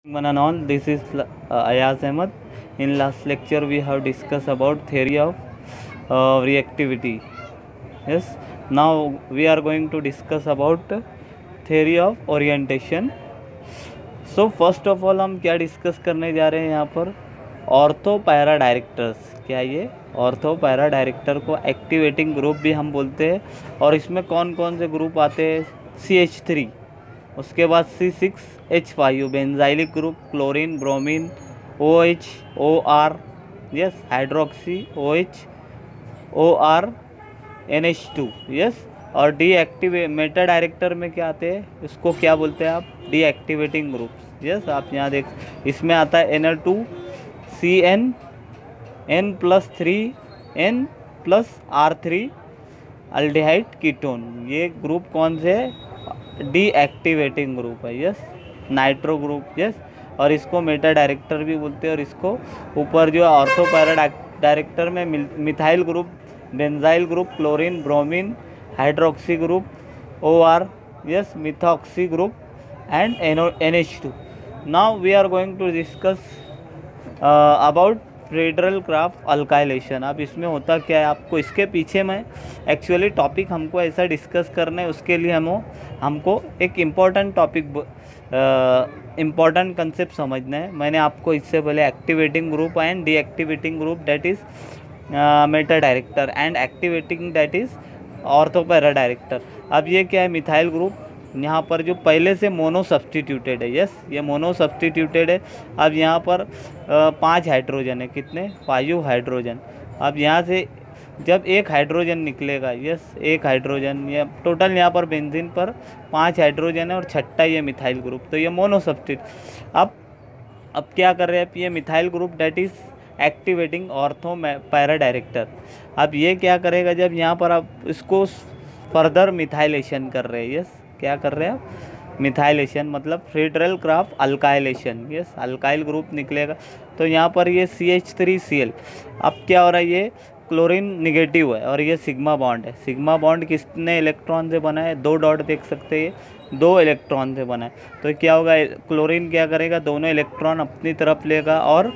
One and all, this is Ayaz Ahmed. In last lecture, we have discussed about theory of reactivity. Yes. Now we are going to discuss about theory of orientation. So first of all, हम क्या discuss करने जा रहे हैं यहाँ पर? Ortho para directors. क्या ये ऑर्थो पैरा डायरेक्टर को एक्टिवेटिंग ग्रुप भी हम बोलते हैं. और इसमें कौन कौन से ग्रुप आते हैं? CH3, उसके बाद C6H5 benzylic group, chlorine, bromine, OH, OR, yes, hydroxy, OH, OR, NH2, yes. और डीएक्टिवे मेटा डायरेक्टर में क्या आते हैं? इसको क्या बोलते हैं आप? Deactivating groups. यस, आप यहाँ देख, इसमें आता है Nl2, CN, N+3, N+R3 aldehyde ketone. ये ग्रुप कौन से है? डीएक्टिवेटिंग ग्रुप है. Yes, nitro group. यस, और इसको मेटा डायरेक्टर भी बोलते हैं. और इसको ऊपर जो ऑर्थो पैरा डायरेक्टर में methyl group, benzyl group, chlorine, bromine, hydroxy group, OR, yes, methoxy group and NH2. Now we are going to discuss about Friedel Crafts alkylation. अब इसमें होता क्या है, आपको इसके पीछे में एक्चुअली टॉपिक हमको ऐसा डिस्कस करना है. उसके लिए हमको एक इम्पॉर्टेंट टॉपिक, इम्पॉर्टेंट कंसेप्ट समझना है. मैंने आपको इससे पहले activating group and deactivating group that is Meta director and activating that is ortho para director. अब ये क्या है? Methyl group. यहाँ पर जो पहले से मोनो सब्सटीट्यूटेड है. यस, ये मोनो सब्सटीट्यूटेड है. अब यहाँ पर 5 हाइड्रोजन है. कितने? 5 हाइड्रोजन. अब यहाँ से जब एक हाइड्रोजन निकलेगा, यस, एक हाइड्रोजन, ये टोटल यहाँ पर बेंजीन पर 5 हाइड्रोजन है और छठा ये मिथाइल ग्रुप. तो ये मोनो सब्सटीट्यूट. अब क्या कर रहे हैं? ये methyl group that is activating ortho para director. अब ये क्या करेगा? जब यहाँ पर आप इसको फर्दर मिथाइलेशन कर रहे हैं. यस, क्या कर रहे हैं आप? मिथाइलेशन, मतलब Friedel Crafts alkylation. Yes, alkyl group निकलेगा. तो यहाँ पर ये CH3Cl. अब क्या हो रहा है? ये क्लोरीन निगेटिव है और ये सिग्मा बॉन्ड है. सिग्मा बॉन्ड कितने इलेक्ट्रॉन से बना है? 2 डॉट देख सकते हैं, 2 इलेक्ट्रॉन से बना है. तो क्या होगा? क्लोरीन क्या करेगा? दोनों इलेक्ट्रॉन अपनी तरफ लेगा. और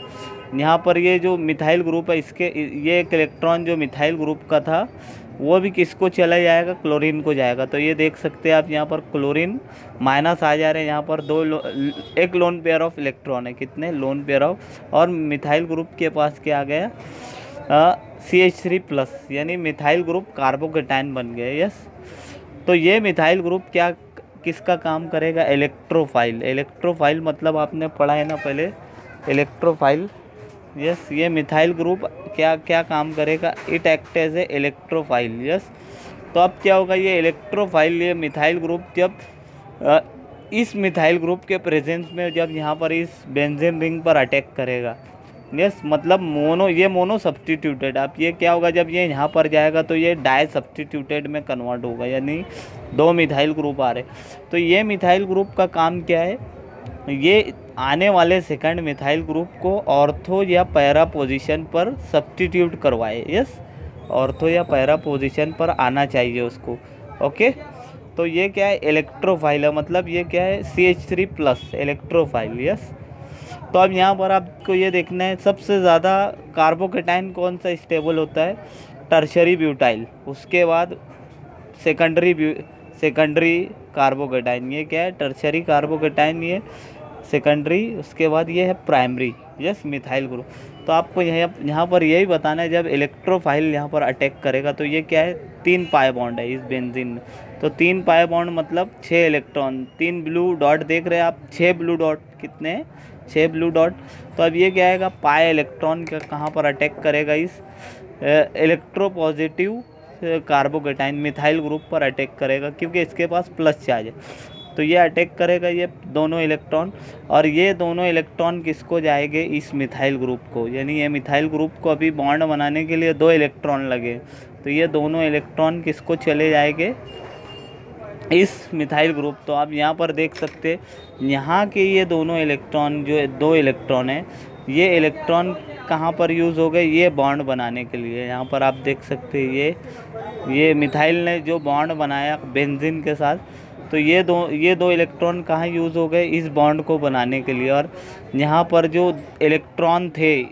यहाँ पर ये जो मिथाइल ग्रुप है, इसके ये एक इलेक्ट्रॉन जो मिथाइल ग्रुप का था वो भी किसको चला जाएगा? क्लोरीन को जाएगा. तो ये देख सकते हैं आप, यहाँ पर क्लोरीन माइनस आ जा रहे हैं. यहाँ पर एक लोन पेयर ऑफ इलेक्ट्रॉन है. कितने? Lone pair of. और मिथाइल ग्रुप के पास क्या आ गया? CH3+, यानी मिथाइल ग्रुप कार्बोकेटाइन बन गया. यस, तो ये मिथाइल ग्रुप क्या किसका काम करेगा? इलेक्ट्रोफाइल. इलेक्ट्रोफाइल मतलब आपने पढ़ा है ना पहले, इलेक्ट्रोफाइल. यस, ये मिथाइल ग्रुप क्या क्या काम करेगा? It act as a electrophile. Yes, तो अब क्या होगा? ये इलेक्ट्रोफाइल, ये मिथाइल ग्रुप जब इस मिथाइल ग्रुप के प्रेजेंस में जब यहाँ पर इस बेंजीन रिंग पर अटैक करेगा, यस, मतलब ये मोनो सब्सटीट्यूटेड. अब ये क्या होगा? जब ये यहाँ पर जाएगा तो ये डाई सब्सटीट्यूटेड में कन्वर्ट होगा, यानी 2 मिथाइल ग्रुप आ रहे. तो ये मिथाइल ग्रुप का काम क्या है? ये आने वाले सेकंड मिथाइल ग्रुप को ऑर्थो या पैरा पोजीशन पर सब्स्टिट्यूट करवाए. यस, ऑर्थो या पैरा पोजीशन पर आना चाहिए उसको. ओके, तो ये क्या है? इलेक्ट्रोफाइल है. मतलब ये क्या है? CH3+ electrophile. यस, तो अब यहाँ पर आपको ये देखना है सबसे ज़्यादा कार्बोकेटाइन कौन सा स्टेबल होता है? Tertiary butyl. उसके बाद सेकेंडरी कार्बोकेटाइन. ये क्या है? टर्शरी कार्बोकेटाइन, ये सेकेंडरी. उसके बाद ये है प्राइमरी. Yes, methyl group. तो आपको यहाँ पर यही बताना है, जब इलेक्ट्रोफाइल यहाँ पर अटैक करेगा तो ये क्या है? 3 पाई बॉन्ड है इस बेंजीन में. तो 3 पाई बॉन्ड मतलब 6 इलेक्ट्रॉन. 3 ब्लू डॉट देख रहे हैं आप, 6 ब्लू डॉट. कितने हैं? 6 ब्लू डॉट. तो अब ये क्या आएगा? पाई इलेक्ट्रॉन का कहाँ पर अटैक करेगा? इस इलेक्ट्रोपॉजिटिव कार्बोकेटाइन मिथाइल ग्रुप पर अटैक करेगा, क्योंकि इसके पास प्लस चार्ज है. तो ये अटैक करेगा ये दोनों इलेक्ट्रॉन. और ये दोनों इलेक्ट्रॉन किसको जाएंगे? इस मिथाइल ग्रुप को. यानी ये मिथाइल ग्रुप को अभी बॉन्ड बनाने के लिए 2 इलेक्ट्रॉन लगे. तो ये दोनों इलेक्ट्रॉन किसको चले जाएंगे? इस मिथाइल ग्रुप. तो आप यहाँ पर देख सकते, यहाँ के ये दोनों इलेक्ट्रॉन, जो 2 इलेक्ट्रॉन है, ये इलेक्ट्रॉन कहाँ पर यूज़ हो गए? ये बॉन्ड बनाने के लिए. यहाँ पर आप देख सकते हैं ये मिथाइल ने जो बॉन्ड बनाया बेंजीन के साथ, तो तो ये दो इलेक्ट्रॉन कहाँ यूज़ हो गए, इस बॉन्ड को बनाने के लिए। और यहाँ पर जो इलेक्ट्रॉन थे,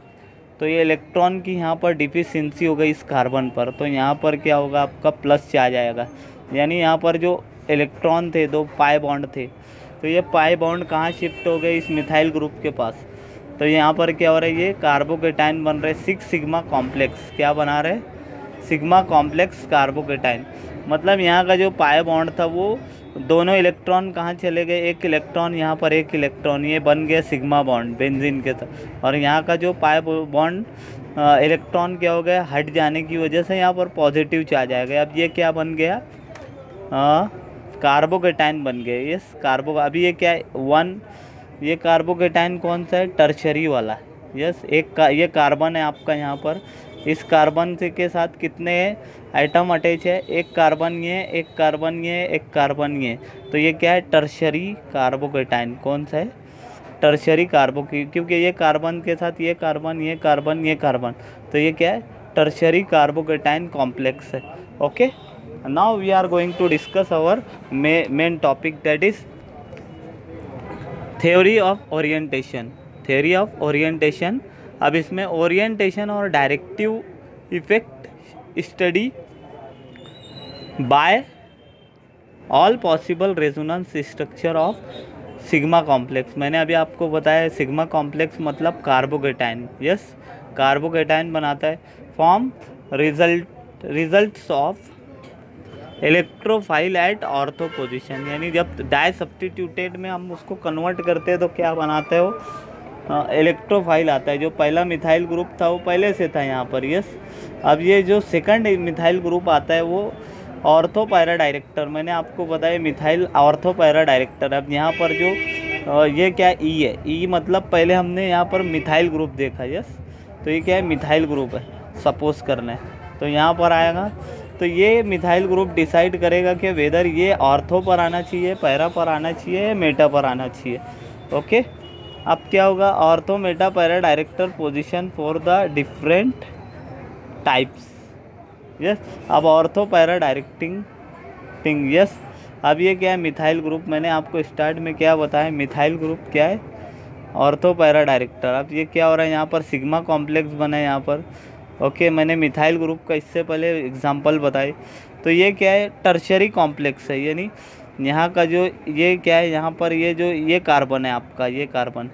तो ये इलेक्ट्रॉन की यहाँ पर डिफिशियंसी हो गई इस कार्बन पर, तो यहाँ पर क्या होगा, आपका प्लस चार्ज आएगा। यानी यहाँ पर जो इलेक्ट्रॉन थे, 2 पाई बॉन्ड थे, तो ये पाई बॉन्ड कहाँ शिफ्ट हो गए, इस मिथाइल ग्रुप के पास। तो यहाँ पर क्या हो रहा है, ये कार्बोकेटाइन बन रहे 6 सिग्मा कॉम्प्लेक्स। क्या बना रहे, सिग्मा कॉम्प्लेक्स कार्बोकेटाइन। मतलब यहाँ का जो पाई बॉन्ड था वो दोनों इलेक्ट्रॉन कहाँ चले गए, एक इलेक्ट्रॉन यहाँ पर, एक इलेक्ट्रॉन, ये बन गया सिग्मा बॉन्ड बेंजीन के साथ। और यहाँ का जो पाई बॉन्ड इलेक्ट्रॉन क्या हो गया, हट जाने की वजह से यहाँ पर पॉजिटिव चार्ज आ गया। अब ये क्या बन गया, कार्बोकेटाइन बन गए। यस अभी ये क्या है, 1, ये कार्बोकेटाइन कौन सा है, टर्शरी वाला। यस ये कार्बन है आपका यहाँ पर। इस कार्बन से के साथ कितने आइटम अटैच है, एक कार्बन ये, एक कार्बन ये, एक कार्बन ये। तो ये क्या है, टर्शरी कार्बोकेटाइन। कौन सा है, टर्शरी क्योंकि ये कार्बन के साथ ये कार्बन, ये कार्बन, ये कार्बन, तो ये क्या है, टर्शरी कार्बोकेटाइन कॉम्प्लेक्स है। Okay, now we are going to discuss our main topic, that is theory of orientation. Theory of orientation. अब इसमें ओरिएंटेशन और directive effect study by all possible resonance structure of sigma complex. मैंने अभी आपको बताया sigma complex मतलब carbocation. Yes, carbocation बनाता है। Form results of electrophile at ortho position, यानी जब डाई सब्स्टिट्यूटेड में हम उसको कन्वर्ट करते हैं तो क्या बनाते हो, इलेक्ट्रोफाइल आता है। जो पहला मिथाइल ग्रुप था वो पहले से था यहाँ पर। यस, अब ये जो सेकंड मिथाइल ग्रुप आता है वो ऑर्थो पैरा डायरेक्टर। मैंने आपको बताया मिथाइल ऑर्थो पैरा डायरेक्टर। अब यहाँ पर जो ये क्या ई है, ई मतलब पहले हमने यहाँ पर मिथाइल ग्रुप देखा। यस, तो ये क्या है, मिथाइल ग्रुप है, सपोज करना है। तो यहाँ पर आएगा, तो ये मिथाइल ग्रुप डिसाइड करेगा कि वेदर ये ऑर्थो पर आना चाहिए, पैरा पर आना चाहिए, या मेटा पर आना चाहिए। ओके, अब क्या होगा, ortho meta para director position for the different types. Yes, अब ortho para directing thing. Yes, अब ये क्या है, मिथाइल ग्रुप। मैंने आपको स्टार्ट में क्या बताया, मिथाइल ग्रुप क्या है, ऑर्थो पैरा डायरेक्टर। अब ये क्या हो रहा है, यहाँ पर सिग्मा कॉम्प्लेक्स बना है यहाँ पर। ओके, मैंने मिथाइल ग्रुप का इससे पहले एग्जांपल बताए। तो ये क्या है, टर्शरी कॉम्प्लेक्स है, यानी यहाँ का जो ये क्या है, यहाँ पर ये जो ये कार्बन है आपका, ये कार्बन।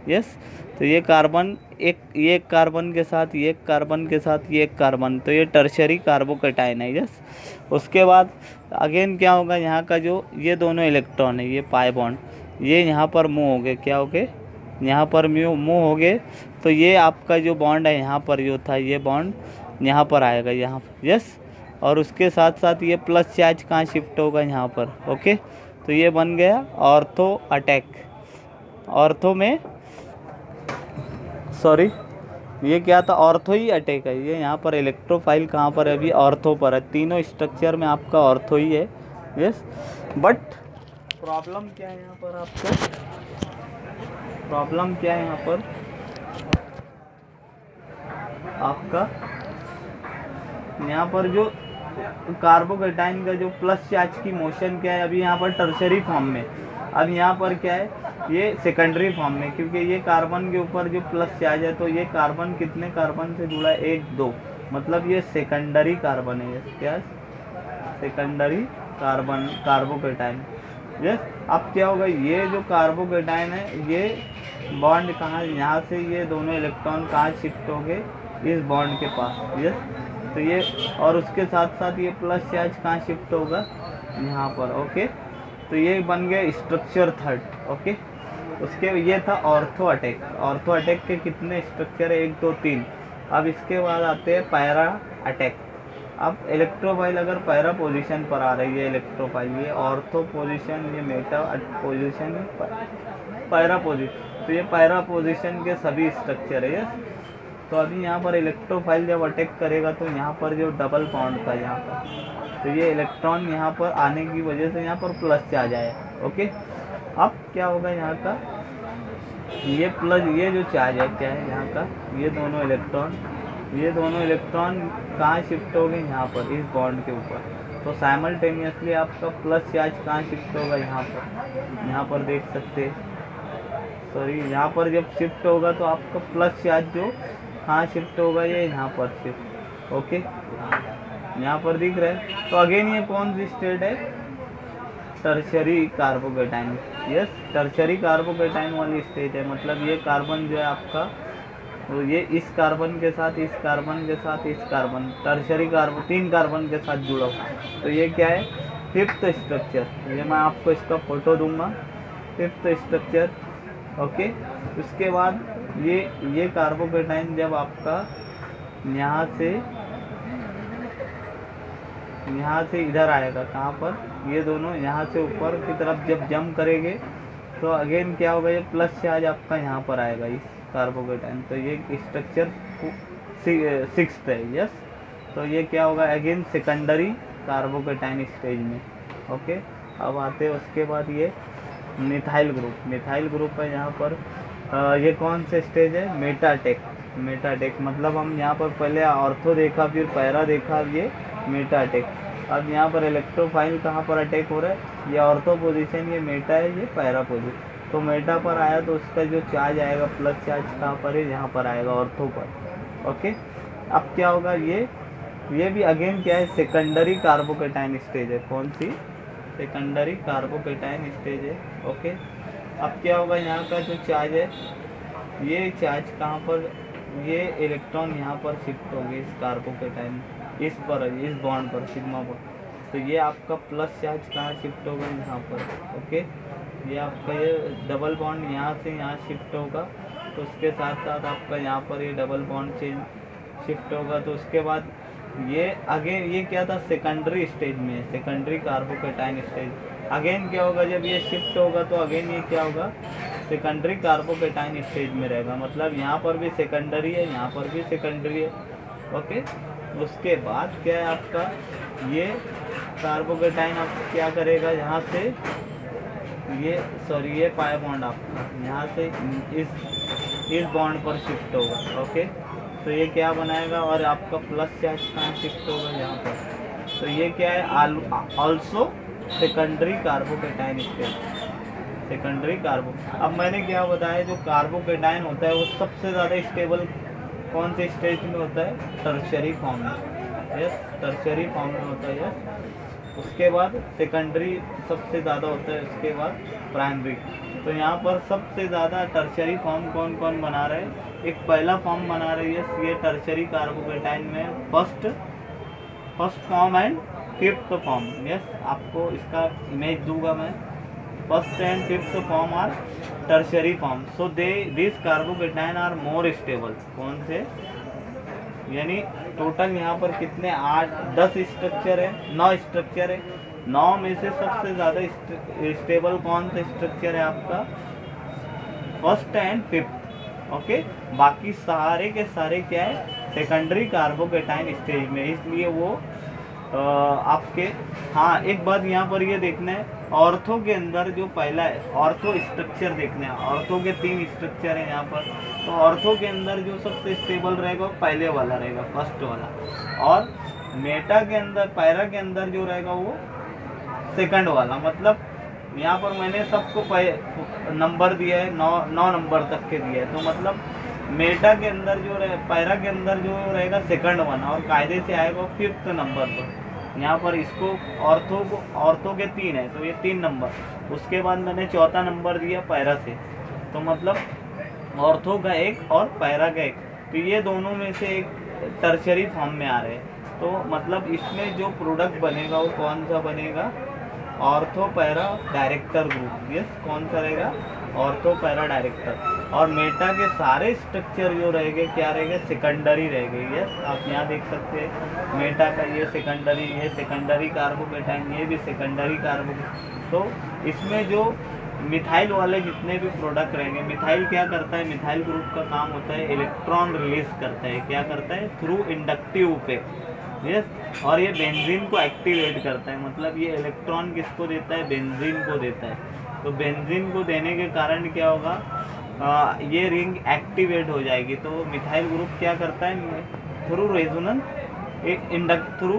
यस, तो ये कार्बन ये कार्बन के साथ, ये कार्बन के साथ, ये कार्बन, तो ये टर्शरी कार्बोकेटाइन है। यस, उसके बाद अगेन क्या होगा, यहाँ का जो ये दोनों इलेक्ट्रॉन है, ये पाई बॉन्ड, ये यहाँ पर मूव हो गए। क्या हो गए, यहाँ पर मूव हो गए। तो ये आपका जो बॉन्ड है यहाँ पर जो था, ये बॉन्ड यहाँ पर आएगा, यहाँ पर। यस, और उसके साथ साथ ये प्लस चार्ज कहाँ शिफ्ट होगा, यहाँ पर। ओके, तो ये बन गया ऑर्थो अटैक। ऑर्थो में सॉरी, ये क्या था, ऑर्थो ही अटैक है। ये यहाँ पर इलेक्ट्रोफाइल कहाँ पर है, अभी ऑर्थो पर है। तीनों स्ट्रक्चर में आपका ऑर्थो ही है। यस, बट प्रॉब्लम क्या है यहाँ पर, आपको प्रॉब्लम क्या है यहाँ पर आपका, यहाँ पर जो कार्बोकेटाइन का जो प्लस चार्ज की मोशन क्या है, अभी यहाँ पर टर्शरी फॉर्म में। अब यहाँ पर क्या है, ये सेकेंडरी फॉर्म में, क्योंकि ये कार्बन के ऊपर जो प्लस चार्ज है, तो ये कार्बन कितने कार्बन से जुड़ा है, 1 2, मतलब ये सेकेंडरी कार्बन है। क्या, सेकेंडरी कार्बन कार्बोकेटाइन। यस, अब क्या होगा, ये जो कार्बोकेटाइन है, ये बॉन्ड कहाँ, यहाँ से ये दोनों इलेक्ट्रॉन कहाँ शिफ्ट हो गए, इस बॉन्ड के पास। यस, तो ये, और उसके साथ साथ ये प्लस चार्ज कहाँ शिफ्ट होगा, यहाँ पर। ओके, तो ये बन गया स्ट्रक्चर 3rd। ओके, उसके ये था ऑर्थो अटैक। ऑर्थो अटैक के कितने स्ट्रक्चर है, 1 2 3। अब इसके बाद आते हैं पैरा अटैक। अब इलेक्ट्रोफाइल अगर पैरा पोजीशन पर आ रही है, इलेक्ट्रोफाइल ये ऑर्थो पोजीशन, ये मेटा पोजीशन, पैरा पोजीशन, तो ये पैरा पोजीशन के सभी स्ट्रक्चर है। यस, तो अभी यहाँ पर इलेक्ट्रोफाइल जब अटैक करेगा तो यहाँ पर जो डबल बॉन्ड था यहाँ पर, तो ये इलेक्ट्रॉन यहाँ पर आने की वजह से यहाँ पर प्लस चार्ज आया। ओके, अब क्या होगा, यहाँ का ये प्लस, ये जो चार्ज है क्या है यहाँ का, ये दोनों इलेक्ट्रॉन कहाँ शिफ्ट हो गए, यहाँ पर, इस बॉन्ड के ऊपर। तो साइमल्टेनियसली आपका प्लस चार्ज कहाँ शिफ्ट होगा, यहाँ पर देख सकते हैं। सॉरी, यहाँ पर जब शिफ्ट होगा तो आपका प्लस चार्ज जो कहाँ शिफ्ट होगा, ये यहाँ पर शिफ्ट। ओके, यहाँ पर दिख रहा है। तो अगेन ये कौन सी स्टेट है, tertiary carbocation. Yes, tertiary carbocation वाली स्टेट है। मतलब ये कार्बन जो है आपका, तो ये इस कार्बन के साथ, इस कार्बन के साथ, इस कार्बन, टर्शरी कार्बन 3 कार्बन के साथ जुड़ा हुआ। तो ये क्या है, फिफ्थ स्ट्रक्चर। ये मैं आपको इसका फोटो दूंगा, फिफ्थ स्ट्रक्चर। ओके, उसके बाद ये कार्बोकेटाइन जब आपका यहाँ से इधर आएगा, कहाँ पर, ये दोनों यहाँ से ऊपर की तरफ जब जंप करेंगे तो अगेन क्या होगा, ये प्लस चार्ज आपका यहाँ पर आएगा इस कार्बोकेटाइन। तो ये स्ट्रक्चर 6th है। यस, तो ये क्या होगा, अगेन सेकेंडरी कार्बोकेटाइन स्टेज में। ओके, अब आते हैं उसके बाद ये मिथाइल ग्रुप है यहाँ पर। ये कौन से स्टेज है, मेटाटेक। मतलब हम यहाँ पर पहले ऑर्थो देखा, फिर पैरा देखा, ये मेटाटेक। अब यहाँ पर इलेक्ट्रोफाइल कहाँ पर अटैक हो रहा है, ये ऑर्थो पोजीशन, ये मेटा है, ये पैरा पोजीशन। तो मेटा पर आया तो उसका जो चार्ज आएगा, प्लस चार्ज कहाँ पर है, यहाँ पर आएगा, ऑर्थो पर। ओके, अब क्या होगा, ये भी अगेन क्या है, सेकेंडरी कार्बोकेटाइन स्टेज है। कौन सी, सेकेंडरी कार्बोकेटाइन स्टेज है। ओके, अब क्या होगा, यहाँ का जो चार्ज है, ये चार्ज कहाँ पर, ये इलेक्ट्रॉन यहाँ पर शिफ्ट होंगे इस कार्बोकेटाइन, इस बॉन्ड पर, सिग्मा पर। तो ये आपका प्लस चार्ज कहाँ शिफ्ट होगा, यहाँ पर। ओके, ये आपका ये डबल बॉन्ड यहाँ से यहाँ शिफ्ट होगा। तो उसके साथ साथ आपका यहाँ पर ये डबल बॉन्ड शिफ्ट होगा। तो उसके बाद ये अगेन, ये क्या था, सेकेंडरी स्टेज में, सेकेंडरी कार्बोकेटाइन स्टेज। अगेन क्या होगा, जब ये शिफ्ट होगा तो अगेन ये क्या होगा, सेकेंडरी कार्बोकेटाइन स्टेज में रहेगा। मतलब यहाँ पर भी सेकेंडरी है, यहाँ पर भी सेकेंडरी है। ओके, उसके बाद क्या है आपका, ये कार्बोकेटाइन आपको क्या करेगा, यहाँ से ये पाई बॉन्ड आपका यहाँ से इस बॉन्ड पर शिफ्ट होगा। ओके, तो ये क्या बनाएगा, और आपका प्लस चार्ज कहाँ शिफ्ट होगा, यहाँ पर। तो ये क्या है, also secondary carbocation stage, secondary carbo. अब मैंने क्या बताया, जो कार्बोकेटाइन होता है वो सबसे ज़्यादा स्टेबल कौन से स्टेज में होता है, टर्शरी फॉर्म में। यस, टर्शरी फॉर्म में होता है। यस, उसके बाद सेकेंडरी सबसे ज़्यादा होता है, उसके बाद प्राइमरी। तो यहाँ पर सबसे ज़्यादा टर्शरी फॉर्म कौन कौन बना रहे हैं, एक पहला फॉर्म बना रही है ये टर्शरी कार्बोकेटाइन में, first form and fifth form. Yes, आपको इसका इमेज दूंगा मैं। First and fifth form are tertiary form. So this carbocation are more stable. कौन से, यानी टोटल यहाँ पर कितने, 8-10 स्ट्रक्चर है, 9 स्ट्रक्चर है। 9 में से सबसे ज़्यादा स्टेबल कौन सा स्ट्रक्चर है आपका, फर्स्ट एंड फिफ्थ। ओके, बाकी सारे के सारे क्या है, सेकेंडरी कार्बोकेटाइन स्टेज में, इसलिए वो आपके। हाँ, एक बात यहाँ पर ये देखना है, ऑर्थो के अंदर जो पहला है, ऑर्थो स्ट्रक्चर देखना है। ऑर्थो के 3 स्ट्रक्चर हैं यहाँ पर। तो ऑर्थो के अंदर जो सबसे स्टेबल रहेगा वो पहले वाला रहेगा, फर्स्ट वाला। और मेटा के अंदर, पैरा के अंदर जो रहेगा वो सेकंड वाला। मतलब यहाँ पर मैंने सबको नंबर दिया है, 9 नंबर तक के दिया है। तो मतलब मेटा के अंदर जो पैरा के अंदर जो रहेगा सेकंड वन, और कायदे से आएगा 5th नंबर पर। यहाँ पर इसको ऑर्थो के 3 है तो ये 3 नंबर। उसके बाद मैंने चौथा नंबर दिया पैरा से, तो मतलब ऑर्थो का 1 और पैरा का 1। तो ये दोनों में से एक टर्शरी फॉर्म में आ रहे हैं। तो मतलब इसमें जो प्रोडक्ट बनेगा वो कौन सा बनेगा, ortho para director group. Yes, कौन सा रहेगा, ऑर्थो पैरा डायरेक्टर। और मेटा के सारे स्ट्रक्चर जो रहेंगे क्या रहेंगे, सेकेंडरी रहेंगे। यस, आप यहाँ देख सकते हैं मेटा का ये सेकेंडरी कार्बोकेटाइन, ये भी सेकेंडरी कार्बोकेटाइन। तो इसमें जो मिथाइल वाले जितने भी प्रोडक्ट रहेंगे, मिथाइल क्या करता है, मिथाइल ग्रुप का काम होता है इलेक्ट्रॉन रिलीज करता है। क्या करता है, थ्रू इंडक्टिव इफेक्ट। यस, और ये बेंजीन को एक्टिवेट करता है। मतलब ये इलेक्ट्रॉन किसको देता है, बेंजीन को देता है। तो बेंजीन को देने के कारण क्या होगा, ये रिंग एक्टिवेट हो जाएगी। तो मिथाइल ग्रुप क्या करता है, through resonance, through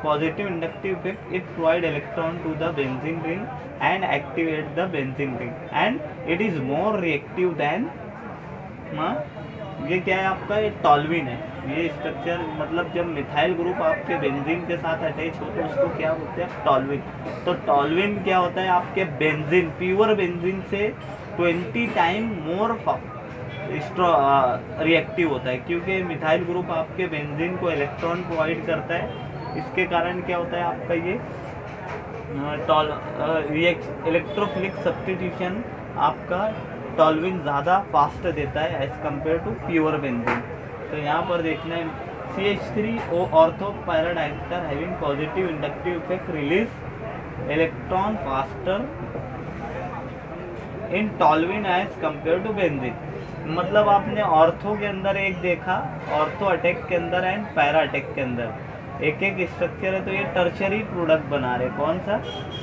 positive inductive effect, it provide electron to the benzene ring and activate the benzene ring, and it is more reactive than ये क्या है आपका, ये टॉल्विन है। ये स्ट्रक्चर मतलब जब मिथाइल ग्रुप आपके बेंजीन के साथ अटैच हो तो उसको क्या बोलते हैं, टॉल्विन। तो टॉल्विन क्या होता है, आपके बेंजीन, प्योर बेंजीन से 20 टाइम मोर रिएक्टिव होता है, क्योंकि मिथाइल ग्रुप आपके बेंजीन को इलेक्ट्रॉन प्रोवाइड करता है। इसके कारण क्या होता है आपका ये इलेक्ट्रोफिलिक सब्स्टिट्यूशन आपका टॉल्विन ज़्यादा फास्ट देता है as compare to pure benzene. तो यहाँ पर देखना है CH3O ortho para director having positive inductive effect release electron faster in toluene as compare to benzene. मतलब आपने ऑर्थो के अंदर एक देखा, ऑर्थो अटैक के अंदर एंड पैरा अटैक के अंदर एक एक स्ट्रक्चर है, तो ये टर्शरी प्रोडक्ट बना रहे। कौन सा,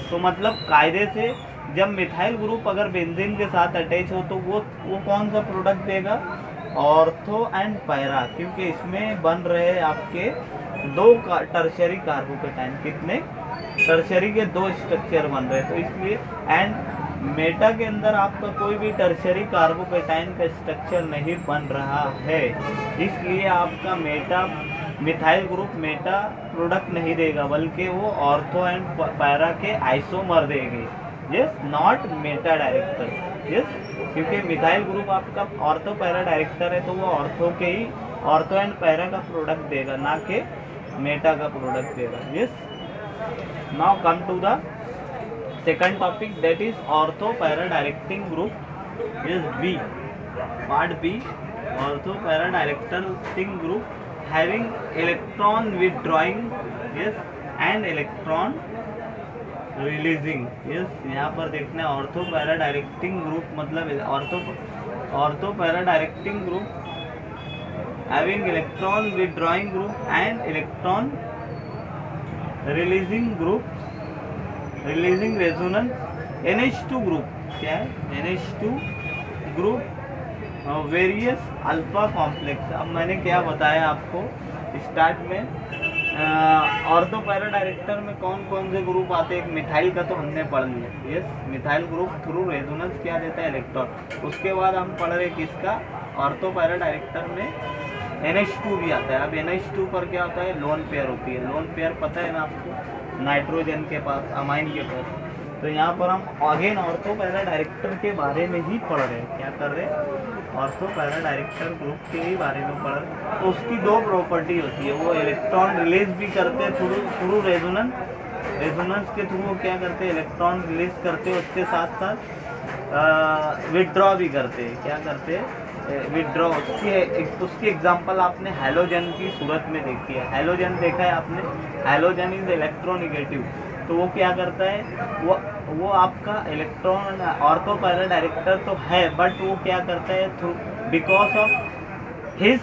तो मतलब कायदे से जब मिथाइल ग्रुप अगर बेंजीन के साथ अटैच हो तो वो कौन सा प्रोडक्ट देगा, ऑर्थो एंड पैरा, क्योंकि इसमें बन रहे आपके दो टर्शरी कार्बोकेटाइन। कितने टर्शरी के दो स्ट्रक्चर बन रहे, तो इसलिए एंड मेटा के अंदर आपका कोई भी टर्शरी कार्बोकेटाइन का स्ट्रक्चर नहीं बन रहा है, इसलिए आपका meta methyl group meta product नहीं देगा, बल्कि वो ऑर्थो एंड पैरा के आइसोमर देंगे। Yes, not meta director. Yes, क्योंकि मिथाइल ग्रुप आपका ऑर्थो पैरा डायरेक्टर है, तो वो ऑर्थो के ही ऑर्थो एंड पैरा का प्रोडक्ट देगा, ना कि मेटा का प्रोडक्ट देगा। Yes, now come to the second topic, that is ortho para directing group is B, part B, ortho para directing group having electron withdrawing, yes, and electron releasing। yes, यहाँ पर देखना है ortho para directing group मतलब ortho para directing group having electron withdrawing group and electron releasing group, releasing resonance NH2 group. क्या है, NH2 group various alpha complex. अब मैंने क्या बताया आपको स्टार्ट में, ऑर्थो पैरा डायरेक्टर में कौन कौन से ग्रुप आते हैं। एक मिथाइल का तो हमने पढ़ लिया। Yes, methyl group through resonance क्या देता है, इलेक्ट्रॉन। उसके बाद हम पढ़ रहे किसका, ऑर्थो पैरा डायरेक्टर में NH2 भी आता है। अब NH2 पर क्या होता है, लोन पेयर होती है। लोन पेयर पता है ना आपको, नाइट्रोजन के पास, अमाइन के पास। तो यहाँ पर हम अगेन ऑर्थो पैरा डायरेक्टर के बारे में ही पढ़ रहे हैं। क्या कर रहे हैं, ऑर्थो पैरा डायरेक्टर ग्रुप के ही बारे में पढ़ रहे हैं। तो उसकी दो प्रॉपर्टी होती है, वो इलेक्ट्रॉन रिलीज भी करते हैं थ्रू रेजोनेंस, रेजोनेंस के थ्रू वो क्या करते हैं, इलेक्ट्रॉन रिलीज करते हैं, उसके साथ साथ विड्रॉ भी करते हैं। क्या करते हैं, विड्रॉ। उसकी एग्जांपल आपने हैलोजन की सूरत में देखी है। हैलोजन देखा है आपने, हैलोजन इज इलेक्ट्रोनिगेटिव। तो वो क्या करता है, वो आपका इलेक्ट्रॉन ऑर्थो पैरा डायरेक्टर तो है, बट वो क्या करता है, through because of his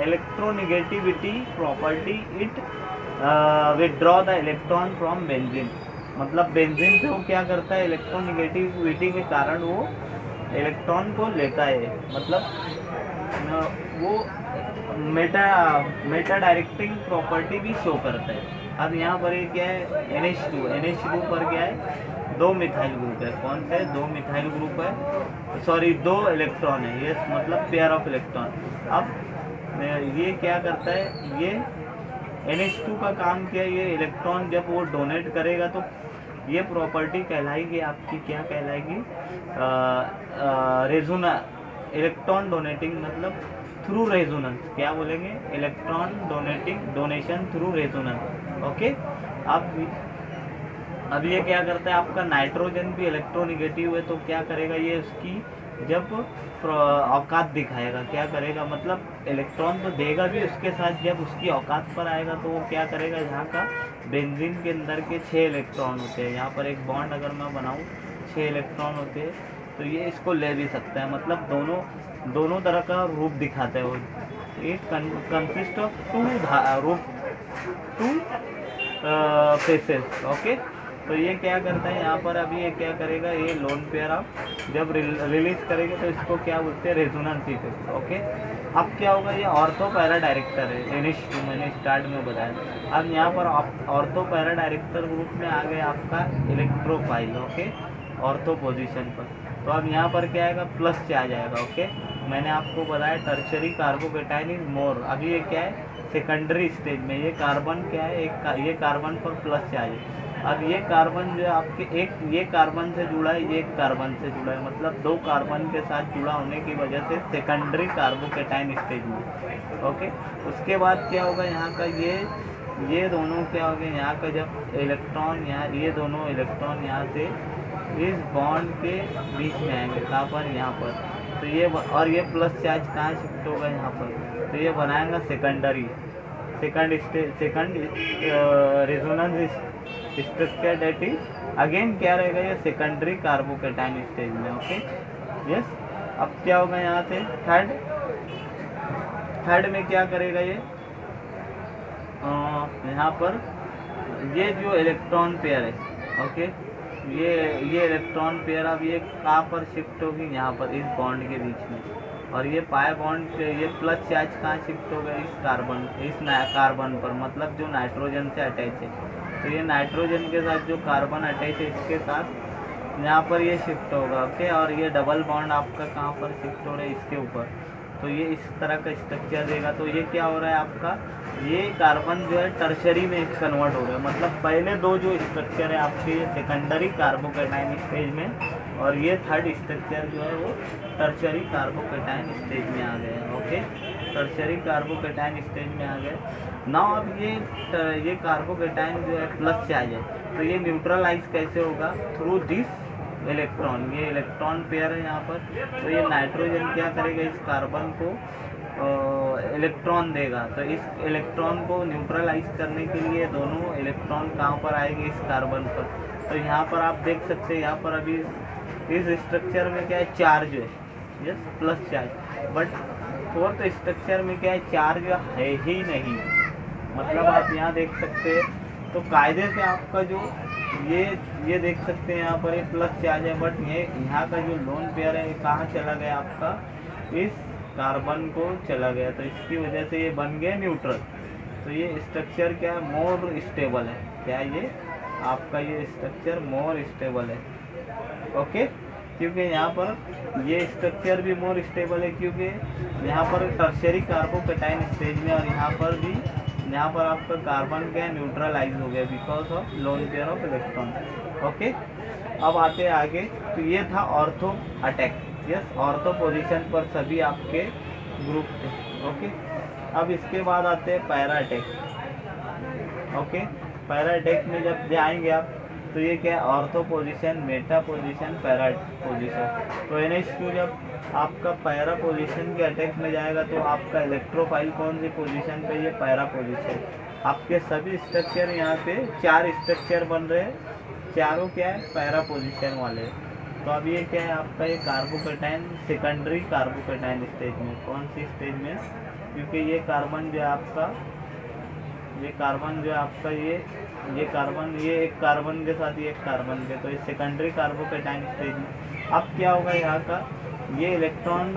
electronegativity property it withdraw the electron from benzene. मतलब बेंजीन से वो क्या करता है, इलेक्ट्रोनिगेटिविटी के कारण वो इलेक्ट्रॉन को लेता है। मतलब वो मेटा डायरेक्टिंग प्रॉपर्टी भी शो करता है। अब यहाँ पर ये क्या है, NH2 पर क्या है, दो मिथाइल ग्रुप है। कौन से, दो मिथाइल ग्रुप है, सॉरी दो इलेक्ट्रॉन है। ये मतलब पेयर ऑफ इलेक्ट्रॉन। अब ये क्या करता है, ये NH2 का काम क्या है, ये इलेक्ट्रॉन जब वो डोनेट करेगा तो ये प्रॉपर्टी कहलाएगी आपकी, क्या कहलाएगी, इलेक्ट्रॉन डोनेटिंग, मतलब थ्रू रेजोनेंस। क्या बोलेंगे, electron donation through resonance. Okay, अब ये क्या करता है, आपका नाइट्रोजन भी इलेक्ट्रोनिगेटिव है, तो क्या करेगा, ये उसकी जब औकात दिखाएगा, क्या करेगा, मतलब इलेक्ट्रॉन तो देगा भी, उसके साथ जब उसकी औकात पर आएगा तो वो क्या करेगा, यहाँ का बेंजीन के अंदर के 6 इलेक्ट्रॉन होते हैं, यहाँ पर एक बॉन्ड अगर मैं बनाऊँ 6 इलेक्ट्रॉन होते हैं, तो ये इसको ले भी सकता है। मतलब दोनों तरह का रूप दिखाता है वो। ये consist of two faces. Okay, तो ये क्या करता है यहाँ पर, अभी ये क्या करेगा, ये लोन पेयर आप जब रिलीज करेंगे तो इसको क्या बोलते हैं, रेजोनेंस इफेक्ट। ओके, अब क्या होगा, ये ऑर्थो पैरा डायरेक्टर है, मैंने स्टार्ट में बताया। अब यहाँ पर ऑर्थो पैरा डायरेक्टर ग्रुप में आ गए आपका इलेक्ट्रोफाइल। ओके, ऑर्थो पोजीशन पर, तो अब यहाँ पर क्या आएगा, प्लस से आ जाएगा। ओके, मैंने आपको बताया टर्शरी कार्बोकेटाइन इज मोर। अभी ये क्या है, सेकेंडरी स्टेज में, ये कार्बन क्या है, ये कार्बन पर प्लस से आ जाए। अब ये कार्बन जो है आपके ये कार्बन से जुड़ा है, ये एक कार्बन से जुड़ा है, मतलब दो कार्बन के साथ जुड़ा होने की वजह से सेकेंडरी कार्बोकेटाइन स्टेज में। ओके, उसके बाद क्या होगा, यहाँ का ये दोनों क्या हो गए, यहाँ का जब इलेक्ट्रॉन यहाँ, ये दोनों इलेक्ट्रॉन यहाँ से इस बॉन्ड के बीच में आएंगे, कहाँ पर, यहाँ पर। तो ये और ये प्लस चार्ज कहाँ शिफ्ट होगा, यहाँ पर। तो ये बनाएगा second resonance structure, that is again क्या रहेगा, ये सेकेंडरी कार्बोकेटाइन स्टेज में। Okay, yes. अब क्या होगा, यहाँ से थर्ड में क्या करेगा, ये यहाँ पर ये जो इलेक्ट्रॉन पेयर है, ओके, ये इलेक्ट्रॉन पेयर अब ये कहाँ पर शिफ्ट होगी, यहाँ पर इस बॉन्ड के बीच में। और ये पाई बॉन्ड, ये प्लस चार्ज कहाँ शिफ्ट होगा, इस कार्बन पर, मतलब जो नाइट्रोजन से अटैच है। तो ये नाइट्रोजन के साथ जो कार्बन अटैच है, इसके साथ यहाँ पर ये शिफ्ट होगा। ओके, और ये डबल बॉन्ड आपका कहाँ पर शिफ्ट हो रहा है, इसके ऊपर। तो ये इस तरह का स्ट्रक्चर देगा। तो ये क्या हो रहा है आपका, ये कार्बन जो है टर्शरी में कन्वर्ट हो रहा है, मतलब पहले दो जो स्ट्रक्चर है आपके, ये सेकेंडरी कार्बोकेटाइन स्टेज में, और ये थर्ड स्ट्रक्चर जो है वो टर्शरी कार्बोकेटाइन स्टेज में आ गए। ओके, टर्शरी कार्बोकेटाइन स्टेज में आ गए। नाउ अब ये कार्बोकेटाइन जो है प्लस से आ जाए, तो ये न्यूट्रलाइज कैसे होगा, थ्रू दिस इलेक्ट्रॉन। ये इलेक्ट्रॉन पेयर है यहाँ पर, तो ये नाइट्रोजन क्या करेगा, इस कार्बन को इलेक्ट्रॉन देगा। तो इस इलेक्ट्रॉन को न्यूट्रलाइज करने के लिए दोनों इलेक्ट्रॉन कहाँ पर आएंगे, इस कार्बन पर। तो यहाँ पर आप देख सकते हैं, यहाँ पर अभी इस स्ट्रक्चर में क्या है, चार्ज है, yes, plus charge. But fourth structure में क्या है, चार्ज है ही नहीं, मतलब आप यहाँ देख सकते हैं। तो कायदे से आपका जो ये देख सकते हैं, यहाँ पर ये प्लस चार्ज है, बट ये यहाँ का जो लोन पेयर है, ये कहाँ चला गया आपका, इस कार्बन को चला गया। तो इसकी वजह से ये बन गया न्यूट्रल। तो ये स्ट्रक्चर क्या है, मोर स्टेबल है। क्या ये आपका ये स्ट्रक्चर मोर स्टेबल है। ओके, क्योंकि यहाँ पर ये स्ट्रक्चर भी मोर स्टेबल है, क्योंकि यहाँ पर टर्शरी कार्बोकेटाइन स्टेज में, और यहाँ पर भी, यहाँ पर आपका कार्बन क्या न्यूट्रलाइज हो गया because of lone pair of electron. Okay, अब आते हैं आगे। तो ये था ortho attack, yes, ortho position पर सभी आपके ग्रुप थे। ओके, अब इसके बाद आते हैं para attack. Okay, para attack में जब जाएंगे आप, तो ये क्या है, ortho position, Meta position, para position. तो NH2 जब आपका पैरा पोजीशन के अटैक में जाएगा, तो आपका इलेक्ट्रोफाइल कौन सी पोजीशन पे, ये पैरा पोजीशन। आपके सभी स्ट्रक्चर यहाँ पे 4 स्ट्रक्चर बन रहे हैं, चारों क्या है, पैरा पोजीशन वाले। तो अब ये क्या है आपका, ये कार्बोकेटाइन, सेकेंडरी कार्बोकेटाइन स्टेज में। कौन सी स्टेज में, क्योंकि ये कार्बन जो है आपका, ये कार्बन जो है आपका, ये कार्बन, ये एक कार्बन के साथ ये एक कार्बन के, तो ये सेकेंडरी कार्बोकेटाइन स्टेज में। अब क्या होगा, यहाँ का ये इलेक्ट्रॉन,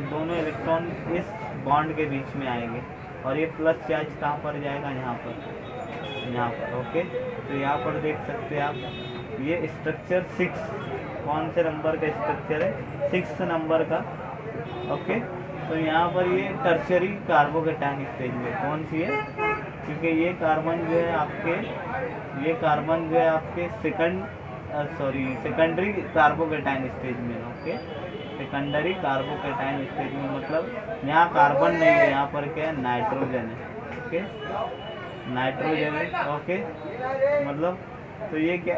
दोनों इलेक्ट्रॉन इस बॉन्ड के बीच में आएंगे, और ये प्लस चार्ज कहाँ पर जाएगा, यहाँ पर। ओके, तो यहाँ पर देख सकते हैं आप, ये स्ट्रक्चर 6, कौन से नंबर का स्ट्रक्चर है, 6 नंबर का। ओके, तो यहाँ पर ये टर्शरी कार्बोकेटाइन स्टेज में कौन सी है, क्योंकि ये कार्बन जो है आपके, सेकेंडरी कार्बोकेटाइन स्टेज में। ओके, सेकेंडरी कार्बोकेटाइन स्टेज में, मतलब यहाँ कार्बन नहीं है, यहाँ पर क्या है, नाइट्रोजन है। ओके, नाइट्रोजन है। ओके, मतलब तो ये क्या,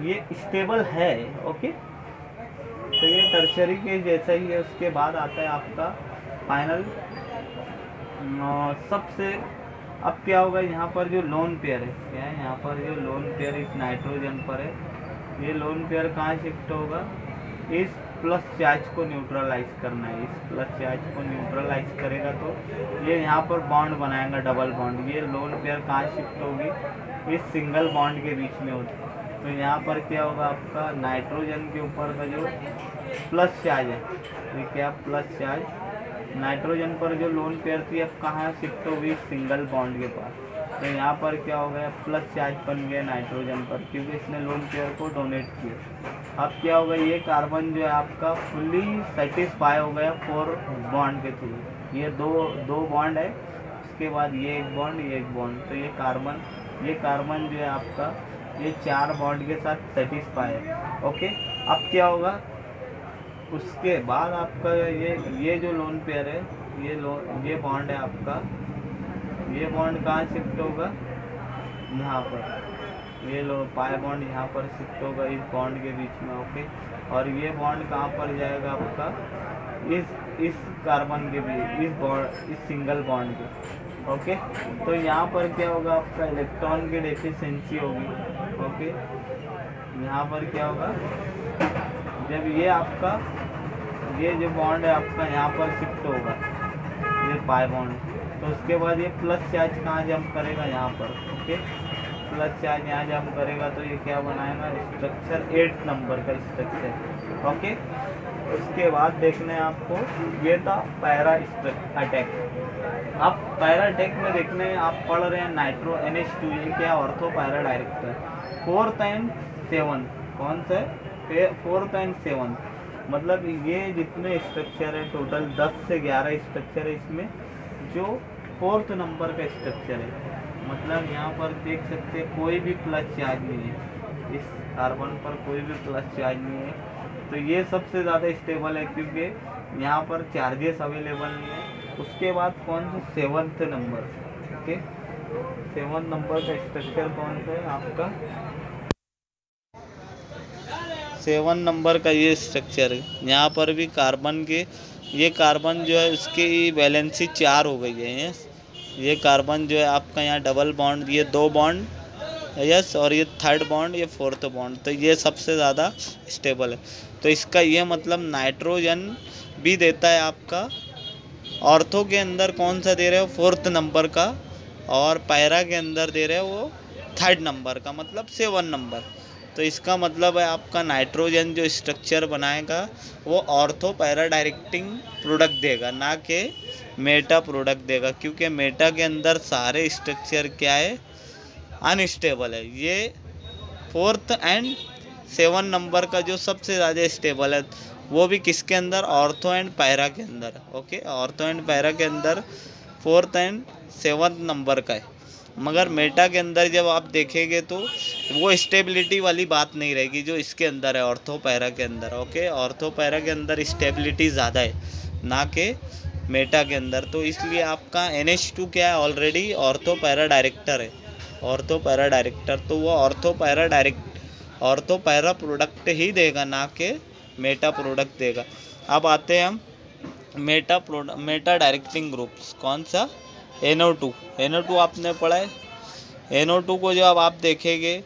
ये स्टेबल है। ओके, तो ये टर्शरी के जैसा ही है। उसके बाद आता है आपका फाइनल सबसे। अब क्या होगा, यहाँ पर जो लोन पेयर है, क्या है, यहाँ पर जो लोन पेयर इस नाइट्रोजन पर है, ये लोन पेयर कहाँ शिफ्ट होगा, इस प्लस चार्ज को न्यूट्रलाइज करना है। इस प्लस चार्ज को न्यूट्रलाइज करेगा तो ये यहाँ पर बॉन्ड बनाएगा, डबल बॉन्ड। ये लोन पेयर कहाँ शिफ्ट होगी, इस सिंगल बॉन्ड के बीच में होती है। तो यहाँ पर क्या होगा, आपका नाइट्रोजन के ऊपर का जो प्लस चार्ज है, ये क्या प्लस चार्ज नाइट्रोजन पर जो लोन पेयर थी अब कहाँ शिफ्ट हो गई, सिंगल बॉन्ड के पास। तो यहाँ पर क्या हो गया, प्लस चार्ज बन गया नाइट्रोजन पर, क्योंकि इसने लोन पेयर को डोनेट किया। अब क्या होगा, ये कार्बन जो है आपका फुल्ली सेटिस्फाई हो गया 4 बॉन्ड के थ्रू। ये दो बॉन्ड है, उसके बाद ये एक बॉन्ड, ये एक बॉन्ड, तो ये कार्बन जो है आपका ये 4 बॉन्ड के साथ सेटिस्फाई है। ओके, अब क्या होगा, उसके बाद आपका ये जो लोन पेयर है, ये बॉन्ड है आपका, ये बॉन्ड कहाँ शिफ्ट होगा, यहाँ पर ये लो पाई बॉन्ड यहाँ पर शिफ्ट होगा इस बॉन्ड के बीच में। ओके, और ये बॉन्ड कहाँ पर जाएगा आपका, इस कार्बन के बीच, इस सिंगल बॉन्ड के। ओके, तो यहाँ पर क्या होगा, आपका इलेक्ट्रॉन की डेफिशिएंसी होगी। ओके, यहाँ पर क्या होगा, जब ये आपका ये जो बॉन्ड है आपका यहाँ पर शिफ्ट होगा, ये पाई बॉन्ड, तो उसके बाद ये प्लस चार्ज कहाँ जंप करेगा, यहाँ पर। ओके, प्लस चार्ज यहाँ जंप करेगा तो ये क्या बनाएगा, स्ट्रक्चर 8 नंबर का स्ट्रक्चर। ओके, उसके बाद देखना है आपको, ये था पैरा अटैक। अब पैरा अटैक में देखने आप पढ़ रहे हैं नाइट्रो NH2, ये क्या ortho para director 4th and 7th, कौन सा 4th and 7th, मतलब ये जितने स्ट्रक्चर है टोटल 10 से 11 स्ट्रक्चर है इसमें, जो 4th नंबर का स्ट्रक्चर है। मतलब यहाँ पर देख सकते हैं कोई भी प्लस चार्ज नहीं है, इस कार्बन पर कोई भी प्लस चार्ज नहीं है, तो ये सबसे ज़्यादा स्टेबल है क्योंकि यहाँ पर चार्जेस अवेलेबल नहीं है। उसके बाद कौन सा 7th number, okay 7th number का स्ट्रक्चर कौन सा है आपका, 7 नंबर का ये स्ट्रक्चर है। यहाँ पर भी कार्बन के, ये कार्बन जो है उसकी वैलेंसी 4 हो गई है। ये कार्बन जो है आपका यहाँ डबल बॉन्ड, ये 2 बॉन्ड यस, और ये 3rd बॉन्ड, ये 4th बॉन्ड, तो ये सबसे ज़्यादा स्टेबल है। तो इसका ये मतलब नाइट्रोजन भी देता है आपका, ऑर्थो के अंदर कौन सा दे रहे हो 4th नंबर का, और पैरा के अंदर दे रहे हो वो 3rd नंबर का, मतलब 7 नंबर। तो इसका मतलब है आपका नाइट्रोजन जो स्ट्रक्चर बनाएगा वो ऑर्थो पैरा डायरेक्टिंग प्रोडक्ट देगा, ना कि मेटा प्रोडक्ट देगा, क्योंकि मेटा के अंदर सारे स्ट्रक्चर क्या है, अनस्टेबल है। ये 4th and 7 नंबर का जो सबसे ज़्यादा स्टेबल है वो भी किसके अंदर, ऑर्थो एंड पैरा के अंदर। ओके, ऑर्थो एंड पैरा के अंदर 4th and 7th नंबर का है, मगर मेटा के अंदर जब आप देखेंगे तो वो स्टेबिलिटी वाली बात नहीं रहेगी जो इसके अंदर है, ऑर्थो पैरा के अंदर। ओके, ऑर्थो पैरा के अंदर स्टेबिलिटी ज़्यादा है ना कि मेटा के अंदर। तो इसलिए आपका NH2 क्या है, ऑलरेडी ऑर्थो पैरा डायरेक्टर है, ऑर्थो पैरा डायरेक्टर, तो वो ऑर्थो पैरा प्रोडक्ट ही देगा, ना कि मेटा प्रोडक्ट देगा। अब आते हैं हम मेटा डायरेक्टिंग ग्रुप्स, कौन सा, NO2 आपने पढ़ा है। NO2 को जब आप देखेंगे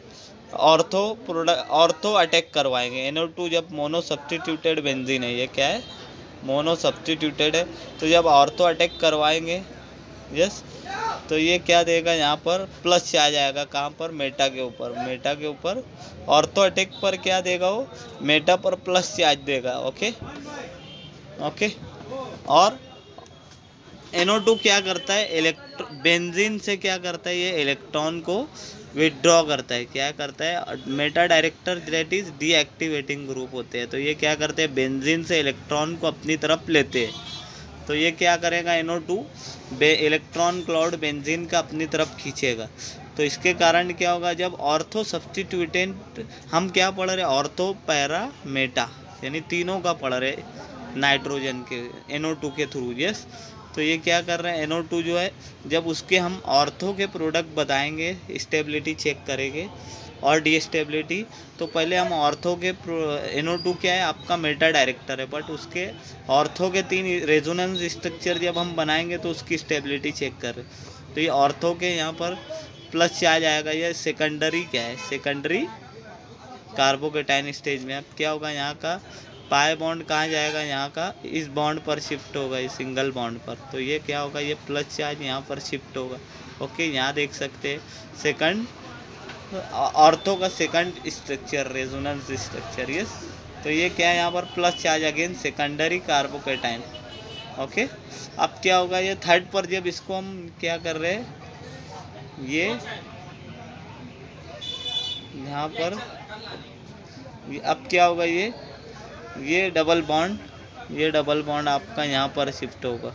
ऑर्थो अटैक करवाएंगे। NO2 जब मोनो सब्स्टिट्यूटेड बेंजीन है, ये क्या है, मोनो सब्स्टिट्यूटेड है, तो जब ऑर्थो अटैक करवाएंगे यस, तो ये क्या देगा, यहाँ पर प्लस चार्ज आएगा, कहाँ पर, मेटा के ऊपर। ऑर्थो अटैक पर क्या देगा वो, मेटा पर प्लस चार्ज देगा। ओके, और NO2 क्या करता है, बेंजीन से क्या करता है, ये इलेक्ट्रॉन को विड्रॉ करता है। क्या करता है, Meta director that is deactivating group होते हैं, तो ये क्या करते हैं, बेंजीन से इलेक्ट्रॉन को अपनी तरफ लेते हैं। तो ये क्या करेगा, NO2 इलेक्ट्रॉन क्लाउड बेंजीन का अपनी तरफ खींचेगा। तो इसके कारण क्या होगा, जब ऑर्थो सब्स्टिट्यूटेंट, हम क्या पढ़ रहे, ऑर्थो पैरा मेटा, यानी तीनों का पढ़ रहे नाइट्रोजन के NO2 के थ्रू। यस, तो ये क्या कर रहे हैं, NO2 जो है जब उसके हम ऑर्थो के प्रोडक्ट बताएंगे, स्टेबिलिटी चेक करेंगे और डीस्टेबिलिटी, तो पहले हम ऑर्थो के NO2 क्या है आपका मेटा डायरेक्टर है, बट उसके ऑर्थो के 3 रेजोनेंस स्ट्रक्चर जब हम बनाएंगे तो उसकी स्टेबिलिटी चेक कर रहे। तो ये ऑर्थो के यहाँ पर प्लस चार्ज आएगा, ये सेकेंडरी क्या है, सेकेंडरी कार्बोकेटाइन स्टेज में। अब क्या होगा, यहाँ का पाई बॉन्ड कहाँ जाएगा, यहाँ का इस बॉन्ड पर शिफ्ट होगा, इस सिंगल बॉन्ड पर, तो ये क्या होगा, ये प्लस चार्ज यहाँ पर शिफ्ट होगा। ओके, यहाँ देख सकते हैं ऑर्थो का second structure resonance structure, yes. तो ये क्या है यहाँ पर plus charge again secondary carbocation, okay. अब क्या होगा ये थर्ड पर जब इसको हम क्या कर रहे हैं, ये यहाँ पर अब क्या होगा ये डबल बॉन्ड आपका यहाँ पर शिफ्ट होगा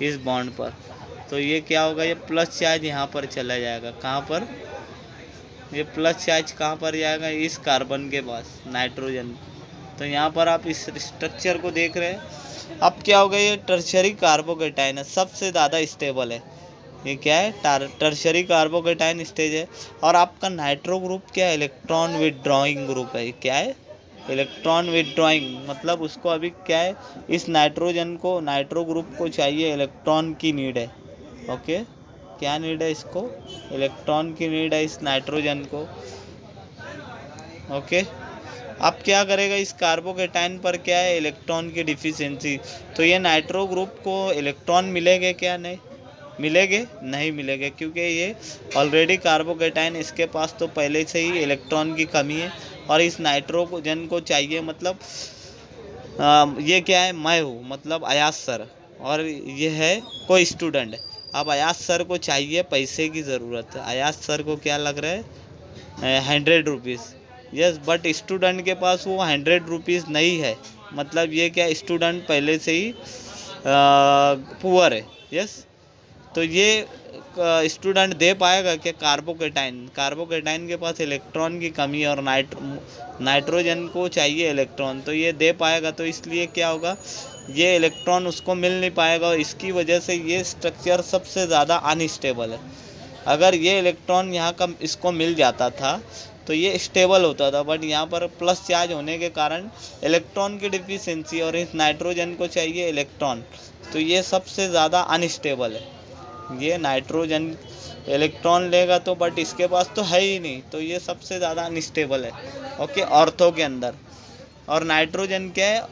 इस बॉन्ड पर। तो ये क्या होगा, ये प्लस चार्ज यहाँ पर चला जाएगा, कहाँ पर, ये प्लस चार्ज कहाँ पर जाएगा, इस कार्बन के पास नाइट्रोजन। तो यहाँ पर आप इस स्ट्रक्चर को देख रहे हैं। अब क्या होगा, ये टर्शरी कार्बोकेटाइन है, सबसे ज़्यादा स्टेबल है। ये क्या है, टर्शरी कार्बोकेटाइन स्टेज है। और आपका नाइट्रो ग्रुप क्या है, इलेक्ट्रॉन विदड्रॉइंग ग्रुप है। क्या है, इलेक्ट्रॉन विदड्रॉइंग, मतलब उसको अभी क्या है, इस नाइट्रो ग्रुप को चाहिए इलेक्ट्रॉन की नीड है, ओके। क्या नीड है इसको, इलेक्ट्रॉन की नीड है इस नाइट्रोजन को, ओके। अब क्या करेगा, इस कार्बोकेटाइन पर क्या है, इलेक्ट्रॉन की डिफिशियंसी। तो ये नाइट्रो ग्रुप को इलेक्ट्रॉन मिलेंगे क्या, नहीं मिलेंगे, क्योंकि ये ऑलरेडी कार्बोकेटाइन इसके पास तो पहले से ही इलेक्ट्रॉन की कमी है। और इस नाइट्रोजन को चाहिए, मतलब ये क्या है, मैं हूँ मतलब अयाज सर, और ये है कोई स्टूडेंट। अब अयाज सर को चाहिए पैसे की ज़रूरत है। अयाज सर को क्या लग रहा है, 100 रुपीज़, यस। बट स्टूडेंट के पास वो 100 रुपीज़ नहीं है, मतलब ये क्या, स्टूडेंट पहले से ही पुअर है, यस। तो ये स्टूडेंट दे पाएगा क्या, कार्बोकेटाइन के पास इलेक्ट्रॉन की कमी है और नाइट्रोजन को चाहिए इलेक्ट्रॉन, तो ये दे पाएगा। तो इसलिए क्या होगा, ये इलेक्ट्रॉन उसको मिल नहीं पाएगा, और इसकी वजह से ये स्ट्रक्चर सबसे ज़्यादा अनस्टेबल है। अगर ये इलेक्ट्रॉन यहाँ का इसको मिल जाता था तो ये स्टेबल होता था, बट यहाँ पर प्लस चार्ज होने के कारण इलेक्ट्रॉन की डिफिशियंसी, और इस नाइट्रोजन को चाहिए इलेक्ट्रॉन, तो ये सबसे ज़्यादा अनस्टेबल है। ये नाइट्रोजन इलेक्ट्रॉन लेगा तो, बट इसके पास तो है ही नहीं, तो ये सबसे ज़्यादा अनस्टेबल है, ओके, ऑर्थो के अंदर। और नाइट्रोजन क्या है,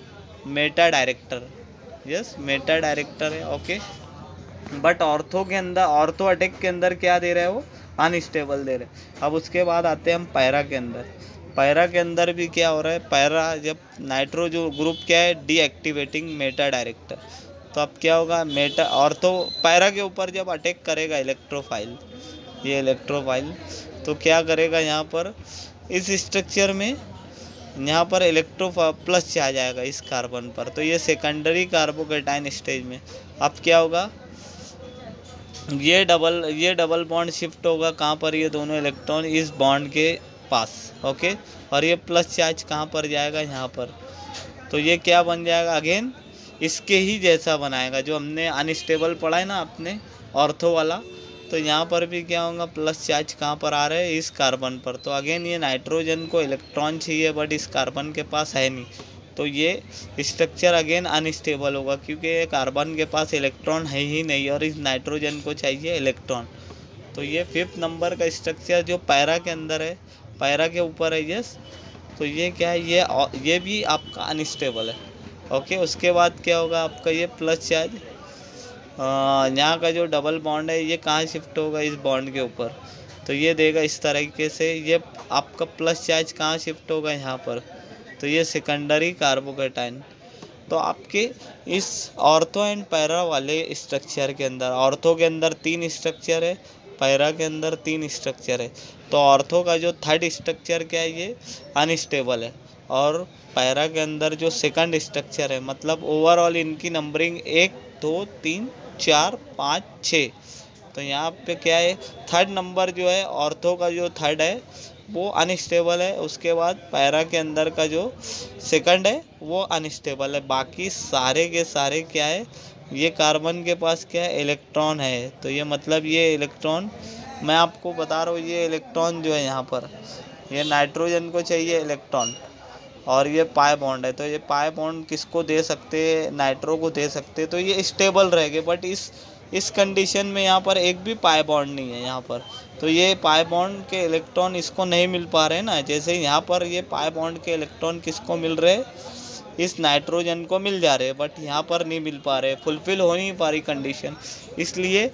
Meta director, yes, Meta director है, ओके। बट ऑर्थो के अंदर, ऑर्थो अटैक के अंदर क्या दे रहे हैं, वो अनस्टेबल दे रहे हैं। अब उसके बाद आते हैं हम पैरा के अंदर। पैरा के अंदर भी क्या हो रहा है, पैरा जब नाइट्रो जो ग्रुप क्या है, डीएक्टिवेटिंग मेटा डायरेक्टर। तो अब क्या होगा, मेटा ऑर्थो पैरा के ऊपर जब अटैक करेगा इलेक्ट्रोफाइल, ये इलेक्ट्रोफाइल, तो क्या करेगा, यहाँ पर इस स्ट्रक्चर में यहाँ पर प्लस चार्ज आएगा इस कार्बन पर, तो ये सेकेंडरी कार्बोकेटाइन स्टेज में। अब क्या होगा, ये डबल बॉन्ड शिफ्ट होगा कहाँ पर, ये दोनों इलेक्ट्रॉन इस बॉन्ड के पास, ओके। और ये प्लस चार्ज कहाँ पर जाएगा, यहाँ पर। तो ये क्या बन जाएगा, अगेन इसके ही जैसा बनाएगा जो हमने अनस्टेबल पढ़ा है ना अपने ऑर्थो वाला। तो यहाँ पर भी क्या होगा, प्लस चार्ज कहाँ पर आ रहा है, इस कार्बन पर। तो अगेन ये नाइट्रोजन को इलेक्ट्रॉन चाहिए, बट इस कार्बन के पास है नहीं, तो ये स्ट्रक्चर अगेन अनस्टेबल होगा, क्योंकि कार्बन के पास इलेक्ट्रॉन है ही नहीं, और इस नाइट्रोजन को चाहिए इलेक्ट्रॉन। तो ये 5th नंबर का स्ट्रक्चर जो पैरा के अंदर है, पैरा के ऊपर है, यस। तो ये क्या है, ये भी आपका अनस्टेबल है, ओके। उसके बाद क्या होगा, आपका ये प्लस चार्ज यहाँ का जो डबल बॉन्ड है, ये कहाँ शिफ्ट होगा, इस बॉन्ड के ऊपर। तो ये देगा इस तरीके से, ये आपका प्लस चार्ज कहाँ शिफ्ट होगा, यहाँ पर। तो ये सेकेंडरी कार्बोकेटाइन। तो आपके इस ऑर्थो एंड पैरा वाले स्ट्रक्चर के अंदर, ऑर्थो के अंदर 3 स्ट्रक्चर है, पैरा के अंदर 3 स्ट्रक्चर है। तो ऑर्थो का जो थर्ड स्ट्रक्चर क्या है, ये अनस्टेबल है, और पैरा के अंदर जो सेकंड स्ट्रक्चर है, मतलब ओवरऑल इनकी नंबरिंग 1 2 3 4 5 6। तो यहाँ पे क्या है, थर्ड नंबर जो है ऑर्थो का जो थर्ड है वो अनस्टेबल है। उसके बाद पैरा के अंदर का जो सेकंड है वो अनस्टेबल है। बाकी सारे के सारे क्या है, ये कार्बन के पास क्या है, इलेक्ट्रॉन है। तो ये मतलब ये इलेक्ट्रॉन मैं आपको बता रहा हूँ, ये इलेक्ट्रॉन जो है यहाँ पर, ये नाइट्रोजन को चाहिए इलेक्ट्रॉन, और ये पाई बॉन्ड है। तो ये पाई बॉन्ड किसको दे सकते हैं, नाइट्रो को दे सकते, तो ये स्टेबल रहेंगे। बट इस कंडीशन में यहाँ पर एक भी पाई बॉन्ड नहीं है यहाँ पर। तो ये पाई बॉन्ड के इलेक्ट्रॉन इसको नहीं मिल पा रहे ना, जैसे यहाँ पर ये पाई बॉन्ड के इलेक्ट्रॉन किसको मिल रहे, इस नाइट्रोजन को मिल जा रहे, बट यहाँ पर नहीं मिल पा रहे, फुलफिल हो नहीं पा रही कंडीशन। इसलिए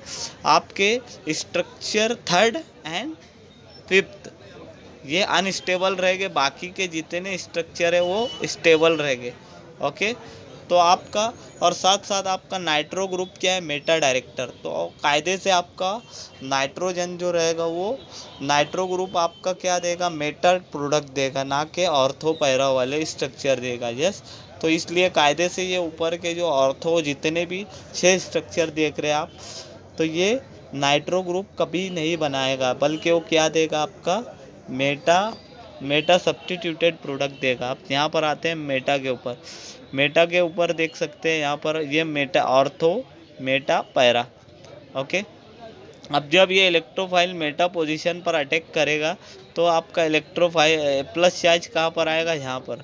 आपके स्ट्रक्चर थर्ड एंड फिफ्थ ये अनस्टेबल रहेंगे, बाकी के जितने स्ट्रक्चर है वो स्टेबल रहेंगे। ओके, तो आपका और साथ साथ आपका नाइट्रो ग्रुप क्या है, मेटा डायरेक्टर। तो कायदे से आपका नाइट्रोजन जो रहेगा वो नाइट्रो ग्रुप आपका क्या देगा, मेटा प्रोडक्ट देगा, ना कि ऑर्थो पैरा वाले स्ट्रक्चर देगा। यस, तो इसलिए कायदे से ये ऊपर के जो ऑर्थो जितने भी 6 स्ट्रक्चर देख रहे हैं आप, तो ये नाइट्रो ग्रुप कभी नहीं बनाएगा, बल्कि वो क्या देगा, आपका मेटा सब्स्टिट्यूटेड प्रोडक्ट देगा। आप यहाँ पर आते हैं मेटा के ऊपर देख सकते हैं यहाँ पर ये Meta ortho meta para. Okay, अब जब ये इलेक्ट्रोफाइल मेटा पोजीशन पर अटैक करेगा तो आपका इलेक्ट्रोफाइल प्लस चार्ज कहाँ पर आएगा, यहाँ पर।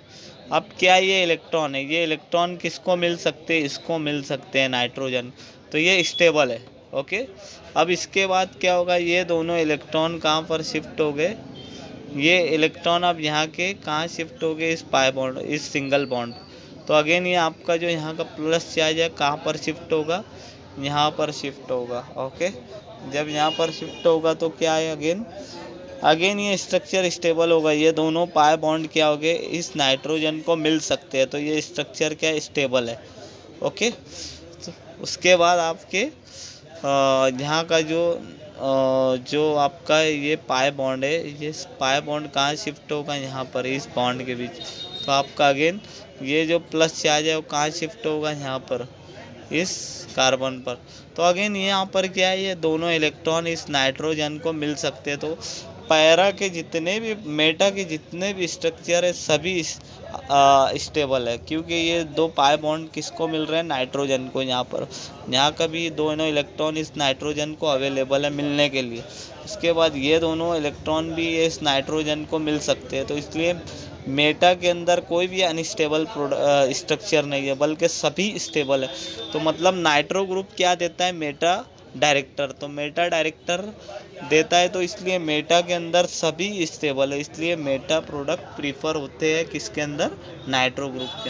अब क्या ये इलेक्ट्रॉन है, ये इलेक्ट्रॉन किसको मिल सकते हैं, इसको मिल सकते हैं, नाइट्रोजन। तो ये स्टेबल है। ओके, अब इसके बाद क्या होगा, ये दोनों इलेक्ट्रॉन कहाँ पर शिफ्ट हो गए, ये इलेक्ट्रॉन अब यहाँ के कहाँ शिफ्ट हो गए, इस पाई बॉन्ड, इस सिंगल बॉन्ड। तो अगेन ये आपका जो यहाँ का प्लस चार्ज है कहाँ पर शिफ्ट होगा, यहाँ पर शिफ्ट होगा। ओके, जब यहाँ पर शिफ्ट होगा तो क्या है, अगेन ये स्ट्रक्चर स्टेबल होगा, ये दोनों पाई बॉन्ड क्या हो गए, इस नाइट्रोजन को मिल सकते हैं, तो ये स्ट्रक्चर क्या स्टेबल है। ओके, तो उसके बाद आपके यहाँ का जो आपका ये पाई बॉन्ड है, ये पाई बॉन्ड कहाँ शिफ्ट होगा, यहाँ पर इस बॉन्ड के बीच। तो आपका अगेन ये जो प्लस चार्ज है वो कहाँ शिफ्ट होगा, यहाँ पर इस कार्बन पर। तो अगेन यहाँ पर क्या है, ये दोनों इलेक्ट्रॉन इस नाइट्रोजन को मिल सकते हैं। तो पैरा के जितने भी मेटा के जितने भी स्ट्रक्चर है सभी स्टेबल है, क्योंकि ये दो पाई बॉन्ड किसको मिल रहे हैं, नाइट्रोजन को। यहाँ का भी दोनों इलेक्ट्रॉन इस नाइट्रोजन को अवेलेबल है मिलने के लिए। उसके बाद ये दोनों इलेक्ट्रॉन भी इस नाइट्रोजन को मिल सकते हैं। तो इसलिए मेटा के अंदर कोई भी अनस्टेबल स्ट्रक्चर नहीं है, बल्कि सभी स्टेबल है। तो मतलब नाइट्रो ग्रुप क्या देता है, मेटा डायरेक्टर। तो मेटा डायरेक्टर देता है, तो इसलिए मेटा के अंदर सभी स्टेबल है, इसलिए मेटा प्रोडक्ट प्रीफर होते हैं किसके अंदर, नाइट्रो ग्रुप के अंदर।